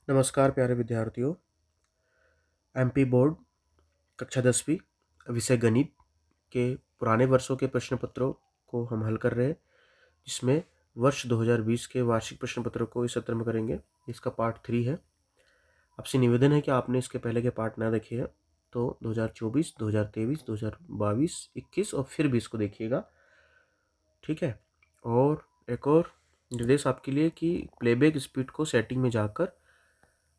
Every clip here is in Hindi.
नमस्कार प्यारे विद्यार्थियों। एमपी बोर्ड कक्षा 10वीं विषय गणित के पुराने वर्षों के प्रश्न पत्रों को हम हल कर रहे हैं, जिसमें वर्ष 2020 के वार्षिक प्रश्न पत्रों को इस सत्र में करेंगे। इसका पार्ट 3 है। आपसे निवेदन है कि आपने इसके पहले के पार्ट ना देखे हैं तो 2024, 2023, 2022, 21 और फिर 20 को देखिएगा, ठीक है। और एक और निर्देश आपके लिए कि प्लेबैक स्पीड को सेटिंग में जाकर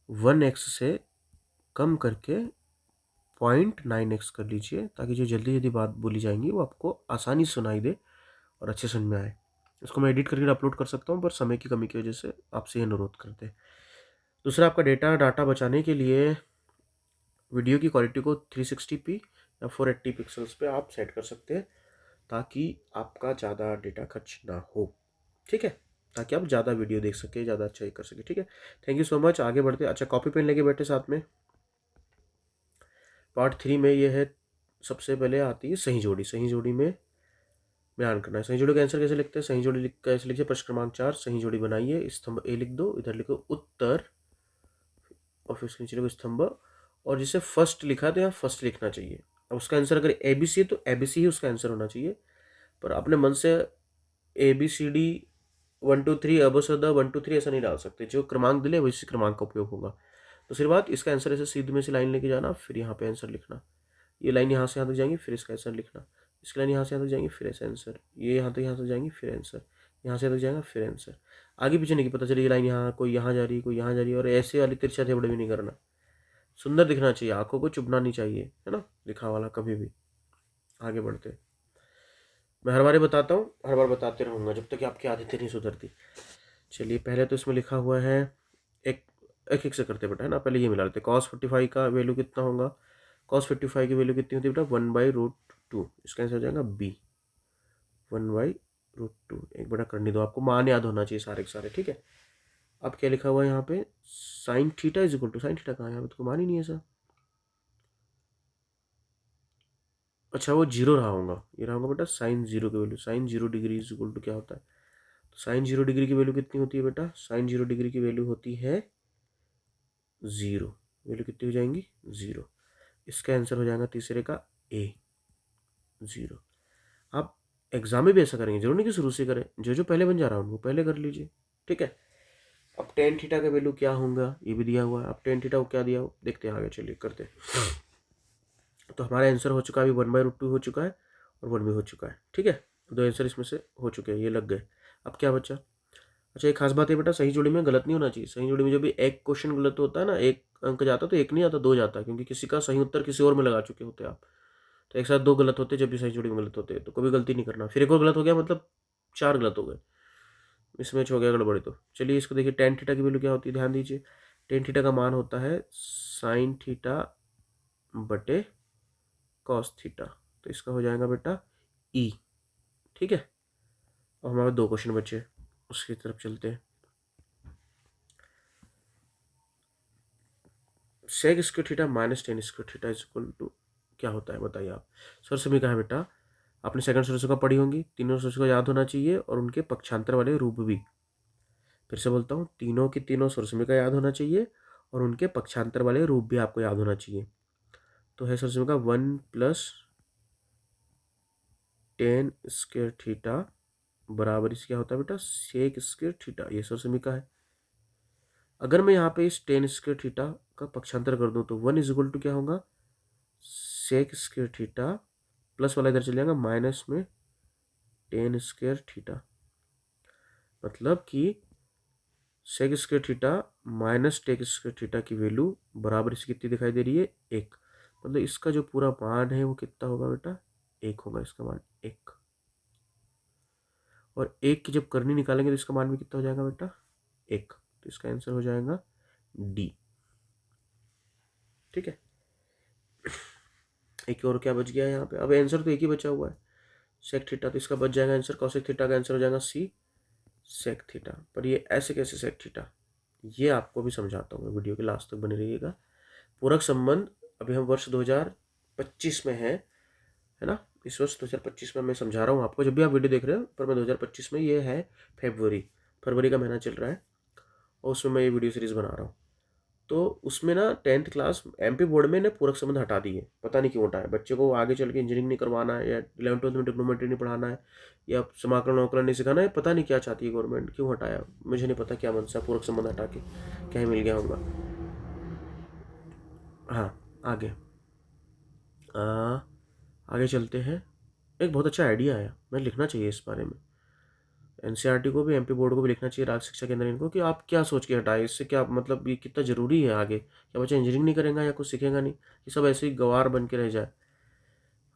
1x से कम करके 0.9x कर लीजिए, ताकि जो जल्दी जल्दी बात बोली जाएंगी वो आपको आसानी से सुनाई दे और अच्छे समझ में आए। इसको मैं एडिट करके अपलोड कर सकता हूँ, पर समय की कमी की वजह से आपसे ये अनुरोध करते हैं। दूसरा, आपका डाटा बचाने के लिए वीडियो की क्वालिटी को 360p या 480 पिक्सल्स पे आप सेट कर सकते हैं, ताकि आपका ज़्यादा डेटा खर्च ना हो, ठीक है, ताकि आप ज़्यादा वीडियो देख सके, ज़्यादा अच्छा ही कर सके, ठीक है। Thank you so much. आगे बढ़ते। अच्छा, कॉपी पेन लेके बैठे साथ में। पार्ट 3 में ये है, सबसे पहले आती है सही जोड़ी। सही जोड़ी में बयान करना है। सही जोड़ी का आंसर कैसे लिखते हैं? सही जोड़ी कैसे लिखिए? प्रश्न क्रमांक 4, सही जोड़ी बनाइए। स्तंभ ए लिख दो, इधर लिखो उत्तर, और फिर उसके नीचे लिखो स्तंभ, और जिसे फर्स्ट लिखा तो यहाँ फर्स्ट लिखना चाहिए। अब उसका आंसर अगर ABC है तो ABC ही उसका आंसर होना चाहिए, पर अपने मन से ABCD 1 2 3 अबसद 1 2 3 ऐसा नहीं डाल सकते। जो क्रमांक दिले वैसे क्रमांक का उपयोग होगा। तो सिर्फ बात, इसका आंसर ऐसे सीधे में से लाइन लेके जाना, फिर यहाँ पे आंसर लिखना। ये लाइन यहाँ से यहाँ तक जाएंगी, फिर इसका आंसर लिखना। इसकी लाइन यहाँ से यहाँ तक जाएंगी, फिर ऐसा आंसर। ये यहाँ तक जाएंगी, फिर आंसर। यहाँ से यहाँ तक जाएगा, फिर आंसर। आगे पीछे नहीं पता चले ये लाइन यहाँ, कोई यहाँ जा रही है, कोई यहाँ जा रही है। और ऐसे वाली तिरछा थेबड़े भी नहीं करना। सुंदर दिखना चाहिए, आंखों को चुभना नहीं चाहिए, है ना, लिखा वाला कभी भी। आगे बढ़ते। मैं हर बार बताता हूँ, हर बार बताते रहूँगा जब तक कि आपकी आदतें नहीं सुधरती। चलिए, पहले तो इसमें लिखा हुआ है, एक एक से करते बेटा, है ना। पहले ये मिला लेते। cos 45 का वैल्यू कितना होगा? cos 55 की वैल्यू कितनी होती है बेटा? 1/√2। इसका आंसर हो जाएगा B, 1/√2। एक बड़ा करने दो, आपको मान याद होना चाहिए सारे के सारे, ठीक है। अब क्या लिखा हुआ है यहाँ पे? sin theta is equal to, sin theta कहाँ है? यहाँ पे तो मान ही नहीं है सर। अच्छा, वो जीरो रहा होगा। ये रहा होगा बेटा sin 0 की value. sin 0 degree is equal to क्या होता है? तो sin 0 डिग्री की वैल्यू कितनी होती है बेटा? sin 0 डिग्री की वैल्यू होती है 0। वैल्यू कितनी हो जाएंगी? 0। इसका आंसर हो जाएगा तीसरे का A, 0। आप एग्जाम में भी ऐसा करेंगे, जरूर नहीं कि शुरू से करें। जो जो पहले बन जा रहा है उनको पहले कर लीजिए, ठीक है। अब टेन थीटा का वैल्यू क्या होगा ये भी दिया हुआ है। अब टेन थीटा को क्या दिया हो देखते हैं आगे, चलिए करते। तो हमारा आंसर हो चुका है अभी 1/√2 हो चुका है और 1 भी हो चुका है, ठीक है। दो आंसर इसमें से हो चुके हैं, ये लग गए। अब क्या बचा? अच्छा, एक खास बात है बेटा, सही जोड़ी में गलत नहीं होना चाहिए। सही जोड़ी में जब भी एक क्वेश्चन गलत होता है ना, एक अंक जाता है, तो एक नहीं आता, 2 जाता है, क्योंकि किसी का सही उत्तर किसी और में लगा चुके होते हैं आप। तो एक साथ 2 गलत होते हैं जब भी सही जोड़ी में गलत होते हैं, तो कभी गलती नहीं करना। फिर एक और गलत हो गया मतलब 4 गलत हो गए, इसमें हो गया गड़बड़ी। तो चलिए इसको देखिए, टेन थीटा की वैल्यू क्या होती है, ध्यान दीजिए। टेन थीटा का मान होता है साइन थीटा बटे कॉस थीटा। तो इसका हो जाएगा बेटा E, ठीक है। और हमारे 2 क्वेश्चन बचे, उसकी तरफ चलते हैं। Sec square theta minus tan square theta is equal to क्या होता है बताइए आप। सर समीकरण है बेटा, आपने सेकंड सोर्स का पढ़ी होंगी। तीनों सोर्स को याद होना चाहिए और उनके पक्षांतर वाले रूप भी। फिर से बोलता हूँ, तीनों की तीनों सोर्स का याद होना चाहिए और उनके पक्षांतर वाले रूप भी आपको याद होना चाहिए। तो है सोर्स का 1 + टेन स्क्वायर थीटा बराबर इस क्या होता है बेटा? Sec square theta. ये सोर्स का है। अगर मैं यहाँ पे इस टेन स्क्वायर थीटा का पक्षांतर कर दूं तो 1 इज इक्वल टू क्या होगा? सेक स्क्वायर थीटा, प्लस वाला इधर चल जाएगा माइनस में टेन स्क्वायर थीटा। मतलब कि sec square theta minus tan square theta की वैल्यू बराबर इसकी कितनी दिखाई दे रही है? 1। मतलब इसका जो पूरा मान है वो कितना होगा बेटा? 1 होगा इसका मान, 1। और 1 की जब करनी निकालेंगे तो इसका मान भी कितना हो जाएगा बेटा? 1। तो इसका आंसर हो जाएगा D, ठीक है। एक और क्या बच गया यहाँ पे? अब आंसर तो एक ही बचा हुआ है, सेक थीटा। तो इसका बच जाएगा आंसर कॉसेक थीटा का आंसर हो जाएगा C, सेक थीटा। पर ये ऐसे कैसे सेक थीटा, ये आपको भी समझाता हूँ मैं, वीडियो के लास्ट तक बने रहिएगा। पूरक संबंध अभी हम वर्ष 2025 में है ना। इस वर्ष 2025 में मैं समझा रहा हूँ आपको, जब भी आप वीडियो देख रहे हो, पर मैं 2025 में, ये है फरवरी का महीना चल रहा है और उसमें मैं ये वीडियो सीरीज बना रहा हूँ। तो उसमें ना 10th क्लास एमपी बोर्ड में ने पूरक संबंध हटा दिए, पता नहीं क्यों हटाया। बच्चे को आगे चल के इंजीनियरिंग नहीं करवाना है, या 11th-12th में ट्रिग्नोमेट्री नहीं पढ़ाना है, या समाकलन वकलन नहीं सिखाना है, पता नहीं क्या चाहती है गवर्नमेंट, क्यों हटाया मुझे नहीं पता, क्या मनसा पूरक संबंध हटा के क्या ही मिल गया होगा। हाँ, आगे आगे चलते हैं। एक बहुत अच्छा आइडिया आया, मैं लिखना चाहिए इस बारे में, एनसीईआरटी को भी एमपी बोर्ड को भी लिखना चाहिए, राज्य शिक्षा केंद्र इनको, कि आप क्या सोच के हटाए, इससे क्या मतलब, ये कितना ज़रूरी है आगे, क्या बच्चा इंजीनियरिंग नहीं करेगा या कुछ सीखेगा नहीं, ये सब ऐसे ही गवार बन के रह जाए।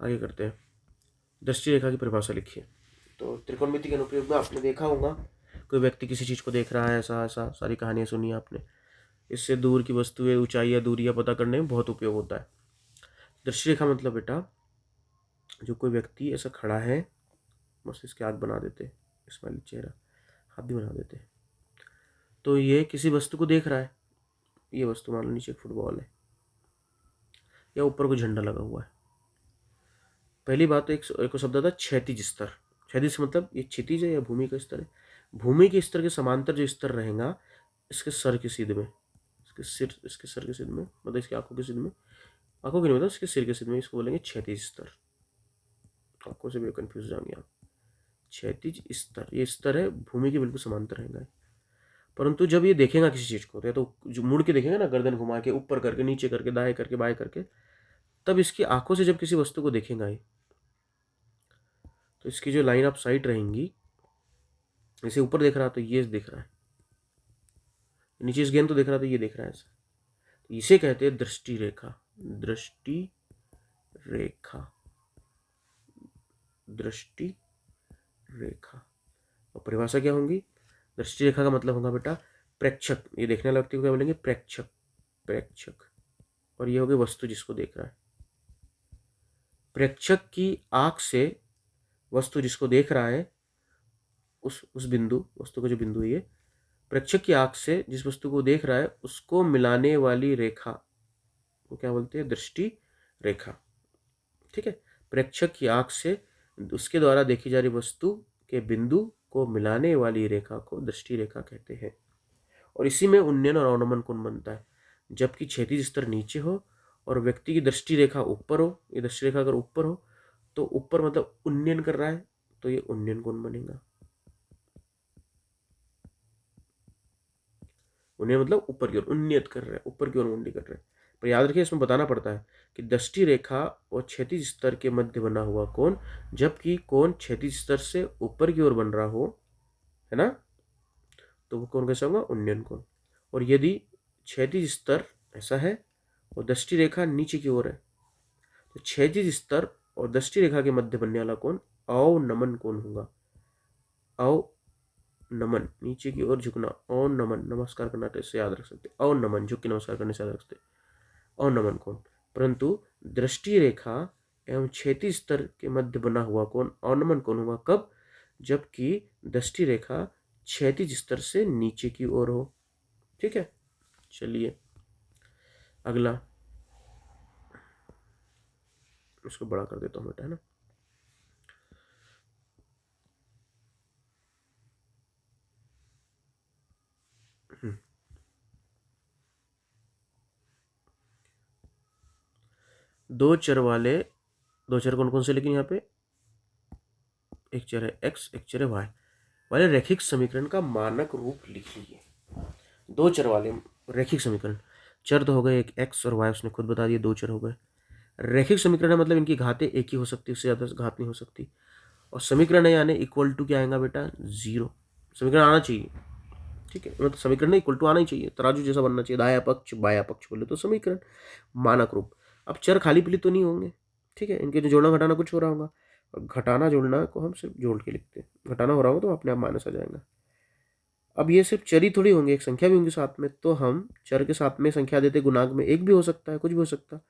आगे करते हैं। दृष्टि रेखा की परिभाषा लिखिए। तो त्रिकोणमिति के अनुप्रयोग में आपने देखा होगा, कोई व्यक्ति किसी चीज़ को देख रहा है, ऐसा ऐसा सारी कहानियाँ सुनी आपने, इससे दूर की वस्तुएं, ऊंचाई, दूरियाँ पता करने में बहुत उपयोग होता है। दृष्टि रेखा मतलब बेटा, जो कोई व्यक्ति ऐसा खड़ा है, बस इसके आँख बना देते हैं, स्माइली चेहरा, हाथ भी बना देते हैं, तो ये किसी वस्तु को देख रहा है। ये वस्तु मान लो नीचे एक फुटबॉल है, या ऊपर कोई झंडा लगा हुआ है। पहली बात तो एक शब्द आता है क्षैतिज स्तर। क्षैतिज मतलब ये क्षितिज है या भूमि का स्तर है। भूमि के स्तर के समांतर जो स्तर रहेगा इसके सर के सीध में, इसके सर के सीध में, मतलब इसकी आंखों के सीध में, आंखों के नहीं, मतलब इसके सिर के सीध में, इसको बोलेंगे क्षैतिज स्तर। आंखों से भी कंफ्यूज हो जाएंगे आप। क्षैतिज स्तर, ये स्तर है भूमि के बिल्कुल समांतर रहेगा। परंतु जब ये देखेगा किसी चीज को, तो जो मुड़ के देखेगा ना, गर्दन घुमा के, ऊपर करके, नीचे करके, दाएं करके, बाएं करके, तब इसकी आंखों से जब किसी वस्तु को देखेगा ये, तो इसकी जो लाइन ऑफ साइट रहेंगी, इसे ऊपर देख रहा तो ये दिख रहा है, नीचे इस गेंद तो देख रहा तो ये देख रहा है ऐसा, तो इसे कहते हैं दृष्टि रेखा। दृष्टि रेखा, दृष्टि रेखा। और परिभाषा क्या होंगी? दृष्टि रेखा का मतलब होगा बेटा प्रेक्षक, ये देखने वाले व्यक्ति को क्या बोलेंगे? प्रेक्षक, प्रेक्षक। और ये हो गई वस्तु जिसको देख रहा है। प्रेक्षक की आंख से वस्तु जिसको देख रहा है, उस बिंदु, वस्तु का जो बिंदु है, ये प्रेक्षक की आंख से जिस वस्तु को देख रहा है उसको मिलाने वाली रेखा को क्या बोलते हैं? दृष्टि रेखा। ठीक है, प्रेक्षक की आंख से उसके द्वारा देखी जा रही वस्तु के बिंदु को मिलाने वाली रेखा को दृष्टि रेखा कहते हैं। और इसी में उन्नयन और अवनमन कोण बनता है। जबकि क्षैतिज स्तर नीचे हो और व्यक्ति की दृष्टि रेखा ऊपर हो, ये दृष्टि रेखा अगर ऊपर हो तो ऊपर मतलब उन्नयन कर रहा है, तो ये उन्नयन कोण बनेगा। उन्नयन मतलब ऊपर की ओर उन्नयत कर रहा है, ऊपर की ओर मुंडी कर रहा है। पर याद रखिए, इसमें बताना पड़ता है कि दृष्टि रेखा और क्षैतिज स्तर के मध्य बना हुआ कोण, जबकि कोण क्षैतिज स्तर से ऊपर की ओर बन रहा हो, है ना, तो वो कोण कैसा होगा? उन्नयन कोण। और यदि क्षैतिज स्तर ऐसा है और दृष्टि रेखा नीचे की ओर है, तो क्षैतिज स्तर और दृष्टि रेखा के मध्य बनने वाला कोण अवनमन कोण होगा। अवनमन, नीचे की ओर झुकना, अवनमन, नमस्कार करना, तो इससे याद रख सकते, अवनमन, झुक के नमस्कार करने से याद रखते, अवनमन कोण। परंतु दृष्टि रेखा एवं क्षैतिज स्तर के मध्य बना हुआ कोण अवनमन कोण होगा। कब? जबकि दृष्टि रेखा क्षैतिज स्तर से नीचे की ओर हो। ठीक है, चलिए अगला, इसको बड़ा कर देता हूँ बेटा, है ना। दो चर वाले, दो चर कौन कौन से, लेकिन यहाँ पे एक चर है x, एक चर है y वाले रैखिक समीकरण का मानक रूप लिख लीजिए। दो चर वाले रैखिक समीकरण, चर तो हो गए एक x और y, उसने खुद बता दिया, दो चर हो गए। रैखिक समीकरण है मतलब इनकी घातें एक ही हो सकती, उससे ज़्यादा घात नहीं हो सकती। और समीकरण है यानी इक्वल टू क्या आएगा बेटा? 0। समीकरण आना चाहिए, ठीक है, मतलब समीकरण इक्वल टू आना ही चाहिए, तराजू जैसा बनना चाहिए, दाया पक्ष बाया पक्ष बोले तो समीकरण, मानक रूप। अब चर खाली पीली तो नहीं होंगे, ठीक है, इनके जो जोड़ना घटाना कुछ हो रहा होगा, और घटाना जोड़ना को हम सिर्फ जोड़ के लिखते हैं, घटाना हो रहा होगा तो अपने आप माइनस आ जाएगा। अब ये सिर्फ चर ही थोड़ी होंगे, एक संख्या भी होंगी साथ में, तो हम चर के साथ में संख्या देते, गुणांक में एक भी हो सकता है, कुछ भी हो सकता है।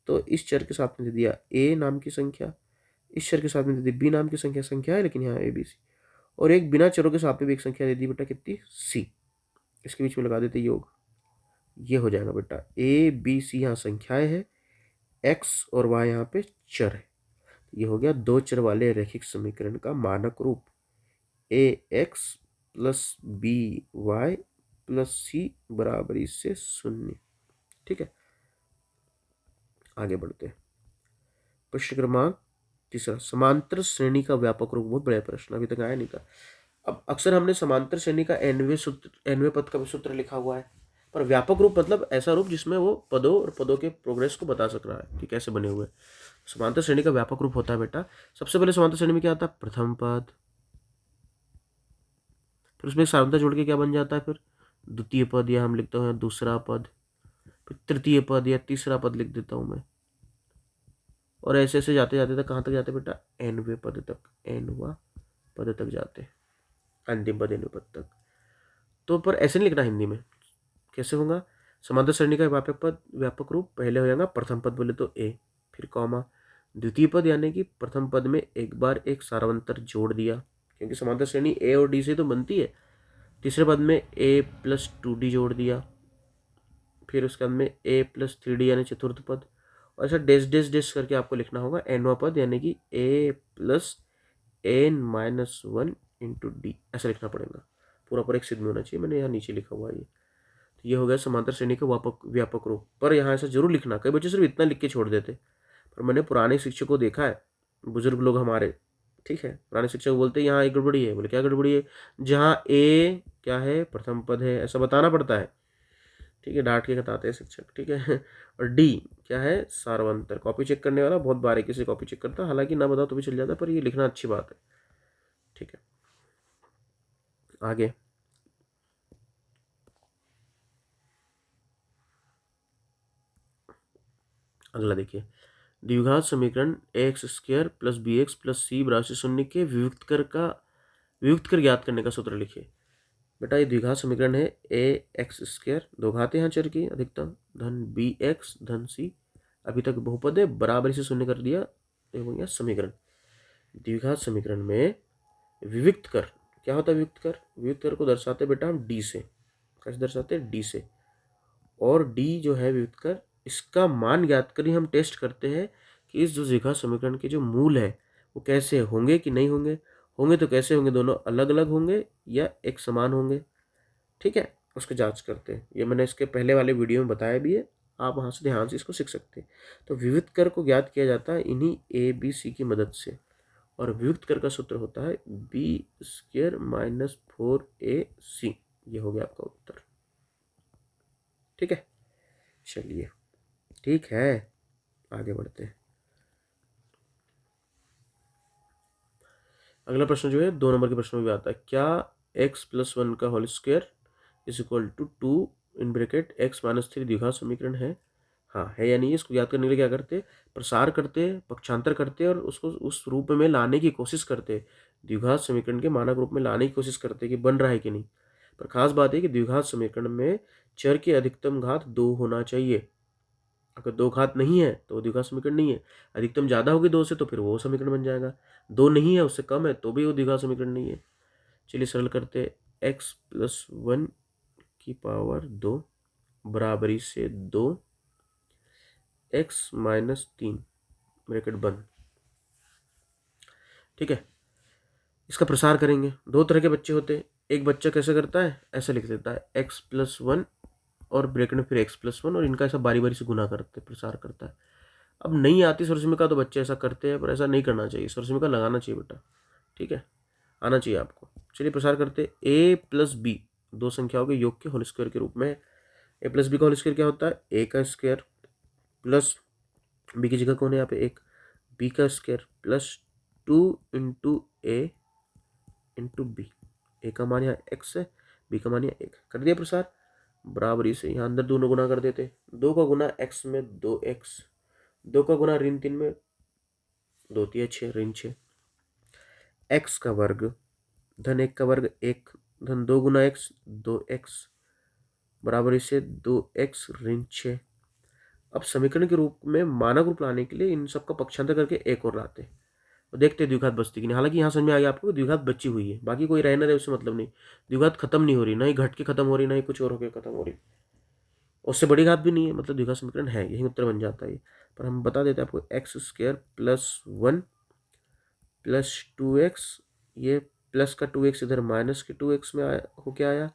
तो इस चर के साथ में दे दिया a नाम की संख्या, इस चर के साथ में दे दी b नाम की संख्या है लेकिन यहाँ a b c, और एक बिना चरों के साथ में भी एक संख्या दे दी बेटा, कितनी? c। इसके बीच में लगा देते योग, ये हो जाएगा बेटा a b c, यहाँ संख्याएं है, x और y यहाँ पे चर है। ये हो गया दो चर वाले रैखिक समीकरण का मानक रूप, ax + by प्लस सी बराबरी से 0। ठीक है, आगे बढ़ते हैं। प्रश्न क्रमांक तीसरा, समांतर श्रेणी का व्यापक रूप। बहुत बड़ा प्रश्न, अभी तक आया नहीं था। अब अक्सर हमने समांतर श्रेणी का nवें पद का भी सूत्र लिखा हुआ है, पर व्यापक रूप मतलब ऐसा रूप जिसमें वो पदों और पदों के प्रोग्रेस को बता सक रहा है कि कैसे बने हुए। समांतर श्रेणी का व्यापक रूप होता है बेटा, सबसे पहले समांतर श्रेणी में क्या आता है, प्रथम पद, फिर उसमें एक साधारणता जोड़ के क्या बन जाता है, फिर द्वितीय पद, या हम लिखते हैं दूसरा पद, फिर तृतीय पद या तीसरा पद लिख देता हूं मैं, और ऐसे ऐसे जाते जाते तक कहाँ तक जाते बेटा, nवें पद तक, nवा पद तक जाते, अंतिम पद nवें पद तक। तो पर ऐसे नहीं लिखना हिंदी में, कैसे होगा, समांतर श्रेणी का व्यापक रूप पहले हो जाएगा प्रथम पद बोले तो a, फिर कॉमा, द्वितीय पद यानी कि प्रथम पद में एक बार एक सारवंतर जोड़ दिया, क्योंकि समांतर श्रेणी a और d से तो बनती है। तीसरे पद में a प्लस 2d जोड़ दिया, फिर उसके बाद में a प्लस 3d यानी चतुर्थ पद, और ऐसा डैश डैश डैश करके आपको लिखना होगा nवा पद यानी कि a plus n-1 into D, ऐसा लिखना पड़ेगा। पूरा पर एक सिद्ध में होना चाहिए, मैंने यहाँ नीचे लिखा हुआ है ये। तो ये हो गया समांतर श्रेणी का व्यापक रूप। पर यहाँ ऐसा जरूर लिखना, कई बच्चे सिर्फ इतना लिख के छोड़ देते, पर मैंने पुराने शिक्षकों को देखा है, बुजुर्ग लोग हमारे, ठीक है, पुराने शिक्षक बोलते हैं यहाँ एक गड़बड़ी है, बोले क्या गड़बड़ी है, जहाँ ए क्या है, प्रथम पद है, ऐसा बताना पड़ता है, ठीक है, डांट के बताते हैं शिक्षक, ठीक है। और डी क्या है, सारवंतर। कॉपी चेक करने वाला बहुत बारीकी से कॉपी चेक करता है, हालांकि ना बताओ तो भी चल जाता है, पर ये लिखना अच्छी बात है, ठीक है। आगे अगला देखिए, द्विघात समीकरण x square plus b x plus c बराबर 0 के वियुक्त कर ज्ञात करने का सूत्र लिखिए। बेटा ये द्विघात समीकरण है, ए एक्स स्क्वायर, दो घात यहाँ चर की अधिकतम, धन बी एक्स धन सी, अभी तक बहुपद है, बराबर से 0 कर दिया, ये हो गया समीकरण। द्विघात समीकरण में विविक्त कर, क्या होता है विविक्त कर, विविक्त कर को दर्शाते बेटा हम डी से, कैसे दर्शाते हैं, डी से, और डी जो है विविक्त कर, इसका मान ज्ञात करी हम टेस्ट करते हैं कि इस जो द्विघात समीकरण के जो मूल है वो कैसे होंगे कि नहीं होंगे, होंगे तो कैसे होंगे, दोनों अलग अलग होंगे या एक समान होंगे, ठीक है, उसको जांच करते हैं। ये मैंने इसके पहले वाले वीडियो में बताया भी है, आप वहाँ से ध्यान से इसको सीख सकते हैं। तो विविक्त कर को ज्ञात किया जाता है इन्हीं ए बी सी की मदद से, और वियुक्त कर का सूत्र होता है बी स्क्वायर माइनस 4ac। ये हो गया आपका उत्तर, ठीक है, चलिए ठीक है, आगे बढ़ते हैं। अगला प्रश्न जो है 2 नंबर के प्रश्न में भी आता है, क्या x प्लस 1 का whole square is equal to 2 in bracket x minus 3 द्विघात समीकरण है। हाँ है या नहीं, इसको याद करने के लिए क्या करते, प्रसार करते, पक्षांतर करते और उसको उस रूप में लाने की कोशिश करते, द्विघात समीकरण के मानक रूप में लाने की कोशिश करते कि बन रहा है कि नहीं। पर खास बात है कि द्विघात समीकरण में चर की अधिकतम घात 2 होना चाहिए, अगर 2 घात नहीं है तो वो द्विघात समीकरण नहीं है, अधिकतम ज़्यादा होगी 2 से तो फिर वो समीकरण बन जाएगा, 2 नहीं है उससे कम है तो भी वो द्विघात समीकरण नहीं है। चलिए सरल करते, x प्लस 1 की पावर 2 बराबरी से 2 x माइनस 3 ब्रैकेट बंद, ठीक है। इसका प्रसार करेंगे, दो तरह के बच्चे होते हैं, एक बच्चा कैसे करता है, ऐसा लिख देता है x प्लस 1 और ब्रैकेट में फिर x प्लस 1, और इनका ऐसा बारी बारी से गुना करते प्रसार करता है। अब नहीं आती स्वरसमीका तो बच्चे ऐसा करते हैं, पर ऐसा नहीं करना चाहिए, स्वरसमीका लगाना चाहिए बेटा, ठीक है, आना चाहिए आपको। चलिए प्रसार करते, a प्लस बी दो संख्याओं के योग के होल स्क्वायर के रूप में, a प्लस बी का होल स्क्वायर क्या होता है, a का स्क्वायर प्लस b की जगह कौन है यहाँ पे 1, b का square plus 2 into a into b, a का मान यहाँ x है, b का मान यहाँ 1, कर दिया प्रसार, बराबरी से यहाँ अंदर दोनों गुना कर देते, 2 का गुना x में 2x, 2 का गुना ऋण 3 में 2 3 6 ऋण 6, x का वर्ग धन 1 का वर्ग 1 धन 2 गुना x 2x बराबरी से 2x ऋण 6। अब समीकरण के रूप में मानक रूप लाने के लिए इन सबका पक्षांतर करके एक और लाते हैं और देखते हैं द्विघात बचती कि नहीं। हालांकि यहाँ समझ में आ गया आपको द्विघात बची हुई है, बाकी कोई रहना रहे उससे मतलब नहीं, द्विघात खत्म नहीं हो रही, ना ही घट के खत्म हो रही, ना ही कुछ और होकर खत्म हो रही, उससे बड़ी घात भी नहीं है, मतलब द्विघात समीकरण है, यही उत्तर बन जाता है। पर हम बता देते हैं आपको, x square plus 1 plus 2x, ये प्लस का 2x इधर माइनस के 2x में आया होके आया,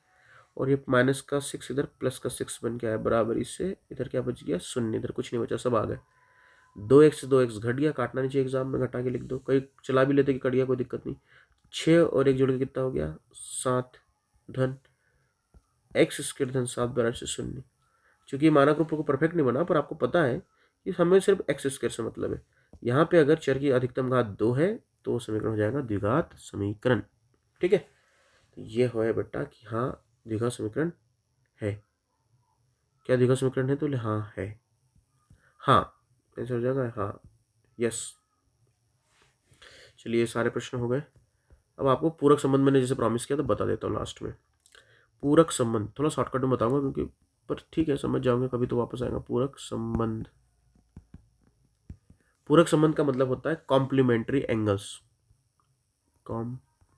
और ये माइनस का 6 इधर प्लस का 6 बन के आया बराबर इससे, इधर क्या बच गया 0, इधर कुछ नहीं बचा, सब आ गए। 2x से 2x घट गया, काटना नहीं चाहिए एग्जाम में, घटा के लिख दो, कहीं चला भी लेते कि कट गया कोई दिक्कत नहीं। 6 और 1 जोड़ के कितना हो गया 7 धन x स्क्वायर धन 7 बराबर से 0। चूंकि मानक रूप को परफेक्ट नहीं बना, पर आपको पता है कि हमें सिर्फ एक्स स्क्वायर से मतलब है। यहाँ पे अगर चर की अधिकतम घात 2 है तो समीकरण हो जाएगा द्विघात समीकरण। ठीक है, तो ये है बेटा कि हाँ द्विघात समीकरण है। क्या द्विघात समीकरण है? तो बोले हाँ है, हाँ आंसर हो जाएगा हाँ, यस। चलिए ये सारे प्रश्न हो गए। अब आपको पूरक संबंध मैंने जैसे प्रॉमिस किया तो बता देता हूँ लास्ट में। पूरक संबंध थोड़ा शॉर्टकट में बताऊंगा क्योंकि, पर ठीक है समझ जाओगे कभी तो वापस आएगा। पूरक संबंध, पूरक संबंध का मतलब होता है कॉम्प्लीमेंट्री एंगल्स। कॉम्प्लीमेंट्री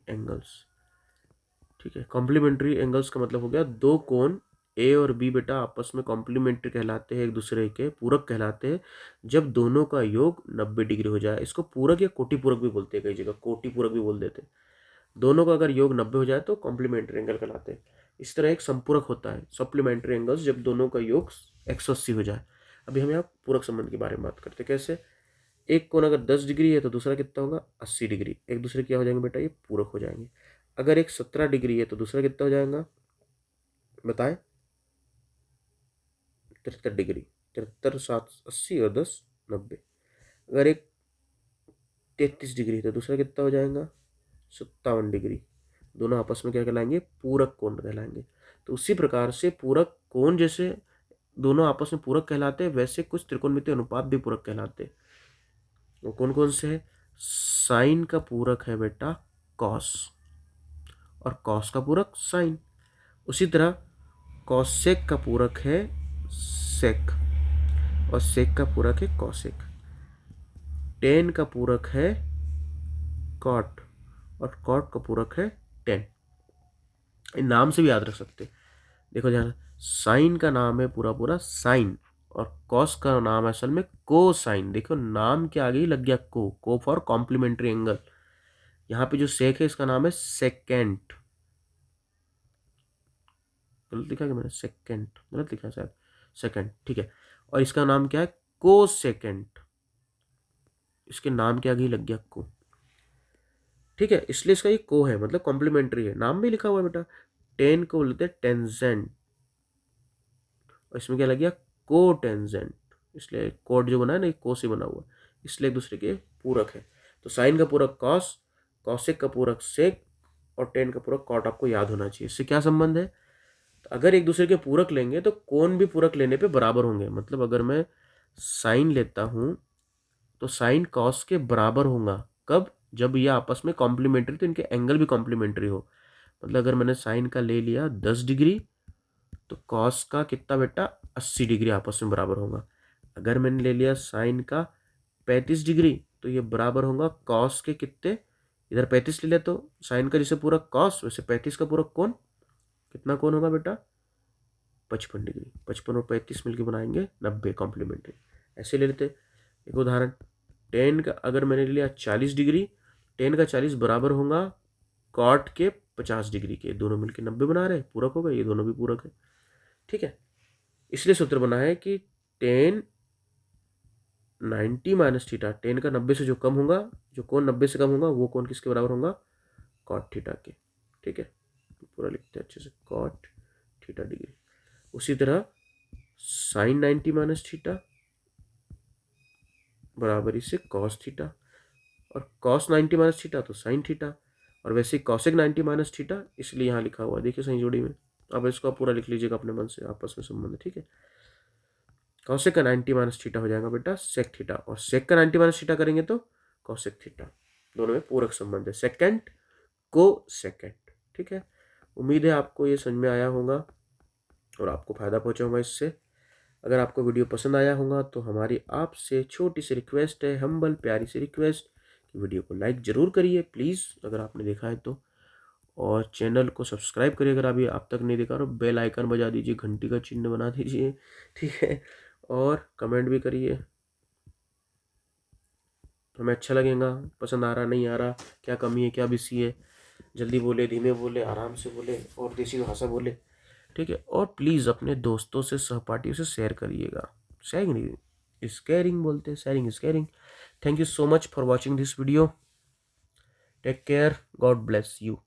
एंगल्स, ठीक है। कॉम्प्लीमेंट्री एंगल्स का मतलब हो गया दो कोण ए और बी बेटा आपस में कॉम्प्लीमेंट्री कहलाते हैं, एक दूसरे के पूरक कहलाते हैं जब दोनों का योग 90 डिग्री हो जाए। इसको पूरक या कोटि पूरक भी बोलते हैं, कई जगह कोटि पूरक भी बोल देते हैं। दोनों का अगर योग 90 हो जाए तो कॉम्प्लीमेंट्री एंगल कहलाते हैं। इस तरह एक संपूरक होता है सप्लीमेंट्री एंगल्स, जब दोनों का योग 180 हो जाए। अभी हम यहाँ पूरक संबंध के बारे में बात करते हैं। कैसे? एक कोण अगर 10 डिग्री है तो दूसरा कितना होगा 80 डिग्री, एक दूसरे क्या हो जाएंगे बेटा ये पूरक हो जाएंगे। अगर एक 17 डिग्री है तो दूसरा कितना हो जाएगा बताएं 73 डिग्री, 73 7 80 और 10 90। अगर एक 33 डिग्री है तो दूसरा कितना हो जाएगा 57 डिग्री। दोनों आपस में क्या कहलाएंगे पूरक कोण कहलाएंगे। तो उसी प्रकार से पूरक कोण जैसे दोनों आपस में पूरक कहलाते हैं, वैसे कुछ त्रिकोणमितीय अनुपात भी पूरक कहलाते हैं। वो कौन कौन से है? साइन का पूरक है बेटा कॉस, और कॉस का पूरक साइन। उसी तरह कॉसेक का पूरक है सेक, और सेक का पूरक है कॉसेक। टेन का पूरक है कॉट, और कॉट का पूरक है टेन। इन नाम से भी याद रख सकते। देखो ध्यान, साइन का नाम है पूरा पूरा साइन, और कॉस का नाम है असल में कोसाइन। देखो नाम के आगे ही लग गया को फॉर कॉम्प्लीमेंट्री एंगल। यहाँ पे जो सेक है इसका नाम है सेकेंट, गलत लिखा क्या मैंने? सेकेंट गलत लिखा शायद, सेकेंड ठीक है। और इसका नाम क्या है को सेकेंट, इसके नाम के आगे ही लग गया को, ठीक है। इसलिए इसका ये को है मतलब कॉम्प्लीमेंट्री है, नाम भी लिखा हुआ है बेटा। टेन को बोलते हैं टेंजेंट, और इसमें क्या लग गया को टेंजेंट, इसलिए कोड जो बना है ना को से बना हुआ, इसलिए एक दूसरे के पूरक है। तो साइन का पूरक कॉस, कॉसेक का पूरक सेक, और टेन का पूरक कॉट आपको याद होना चाहिए। इससे क्या संबंध है? तो अगर एक दूसरे के पूरक लेंगे तो कोण भी पूरक लेने पे बराबर होंगे। मतलब अगर मैं साइन लेता हूं तो साइन कॉस के बराबर होगा। कब? जब ये आपस में कॉम्प्लीमेंट्री, तो इनके एंगल भी कॉम्प्लीमेंट्री हो। मतलब अगर मैंने साइन का ले लिया 10 डिग्री तो कॉस का कितना बेटा 80 डिग्री आपस में बराबर होगा। अगर मैंने ले लिया साइन का 35 डिग्री तो ये बराबर होगा कॉस के कितने, इधर 35 ले लिया तो साइन का जैसे पूरक कॉस वैसे 35 का पूरक कोण, कितना कोण होगा बेटा 55 डिग्री। 55 और 35 मिलकर बनाएंगे 90 कॉम्प्लीमेंट्री। ऐसे ले लेते एक उदाहरण, टेन का अगर मैंने ले लिया 40 डिग्री, टेन का 40 बराबर होगा कॉट के 50 डिग्री के, दोनों मिलकर 90 बना रहे, पूरक हो गए, ये दोनों भी पूरक है, ठीक है। इसलिए सूत्र बना है कि टेन 90 माइनस थीटा, टेन का 90 से जो कम होगा, जो कोण 90 से कम होगा वो कोण किसके बराबर होगा कॉट थीटा के, ठीक है। पूरा लिखते हैं अच्छे से, कॉट थीटा डिग्री। उसी तरह साइन 90 माइनस थीटा बराबर इससे कॉस थीटा, और कॉस 90 माइनस थीटा तो साइन थीटा, और वैसे ही कॉसेक 90 माइनस थीटा, इसलिए यहाँ लिखा हुआ देखिए सही जोड़ी में। अब इसको पूरा लिख लीजिएगा अपने मन से, आपस में संबंध, ठीक है। कॉसेक का 90 माइनस थीटा हो जाएगा बेटा सेक थीटा, और सेक का 90 माइनस थीटा करेंगे तो कॉसेक थीटा। दोनों में पूरक संबंध है, सेकेंड को सेकेंड, ठीक है। उम्मीद है आपको ये समझ में आया होगा और आपको फायदा पहुंचा होगा इससे। अगर आपको वीडियो पसंद आया होगा तो हमारी आपसे छोटी सी रिक्वेस्ट है, हम्बल प्यारी सी रिक्वेस्ट, कि वीडियो को लाइक ज़रूर करिए प्लीज़ अगर आपने देखा है तो, और चैनल को सब्सक्राइब करिए अगर अभी आप तक नहीं देखा, और बेल आइकन बजा दीजिए, घंटी का चिन्ह बना दीजिए, ठीक है। और कमेंट भी करिए, हमें अच्छा लगेगा, पसंद आ रहा नहीं आ रहा, क्या कमी है क्या बेसी है, जल्दी बोले, धीमे बोले, आराम से बोले और देसी भाषा बोले, ठीक है। और प्लीज़ अपने दोस्तों से, सहपाठियों से शेयर करिएगा। शेयरिंग इज केयरिंग बोलते हैं, sharing is caring. Thank you so much for watching this video. Take care, God bless you.